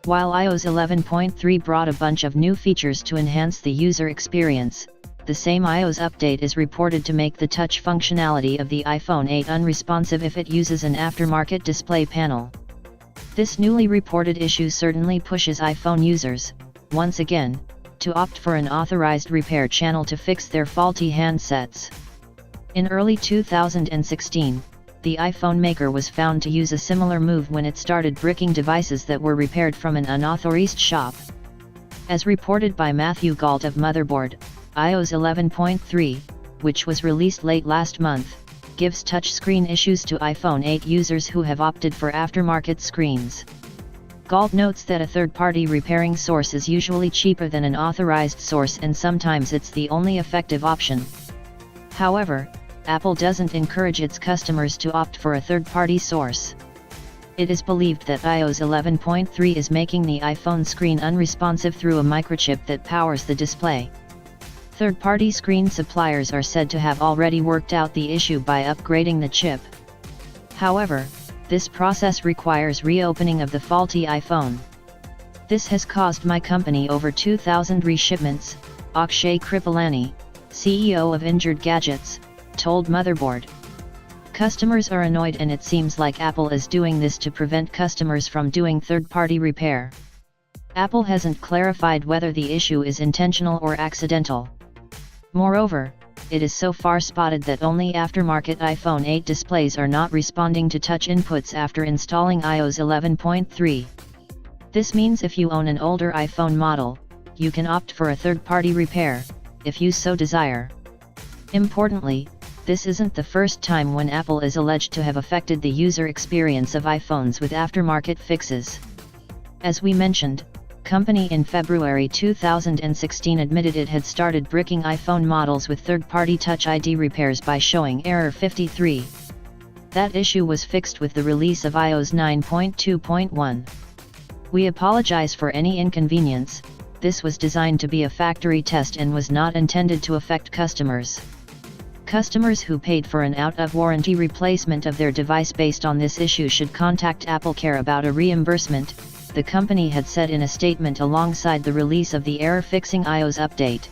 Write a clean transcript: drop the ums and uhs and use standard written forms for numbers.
While iOS 11.3 brought a bunch of new features to enhance the user experience, the same iOS update is reported to make the touch functionality of the iPhone 8 unresponsive if it uses an aftermarket display panel. This newly reported issue certainly pushes iPhone users, once again, to opt for an authorized repair channel to fix their faulty handsets. In early 2016, the iPhone maker was found to use a similar move when it started bricking devices that were repaired from an unauthorized shop. As reported by Matthew Galt of Motherboard, iOS 11.3, which was released late last month, gives touchscreen issues to iPhone 8 users who have opted for aftermarket screens. Galt notes that a third-party repairing source is usually cheaper than an authorized source and sometimes it's the only effective option. However, Apple doesn't encourage its customers to opt for a third-party source. It is believed that iOS 11.3 is making the iPhone screen unresponsive through a microchip that powers the display. Third-party screen suppliers are said to have already worked out the issue by upgrading the chip. However, this process requires reopening of the faulty iPhone. This has caused my company over 2,000 reshipments, Akshay Kripalani, CEO of Injured Gadgets, told Motherboard. Customers are annoyed and it seems like Apple is doing this to prevent customers from doing third-party repair. Apple hasn't clarified whether the issue is intentional or accidental. Moreover, it is so far spotted that only aftermarket iPhone 8 displays are not responding to touch inputs after installing iOS 11.3. This means if you own an older iPhone model, you can opt for a third-party repair, if you so desire. Importantly, this isn't the first time when Apple is alleged to have affected the user experience of iPhones with aftermarket fixes. As we mentioned, company in February 2016 admitted it had started bricking iPhone models with third-party Touch ID repairs by showing error 53. That issue was fixed with the release of iOS 9.2.1. We apologize for any inconvenience. This was designed to be a factory test and was not intended to affect customers. Customers who paid for an out-of-warranty replacement of their device based on this issue should contact AppleCare about a reimbursement, the company had said in a statement alongside the release of the error-fixing iOS update.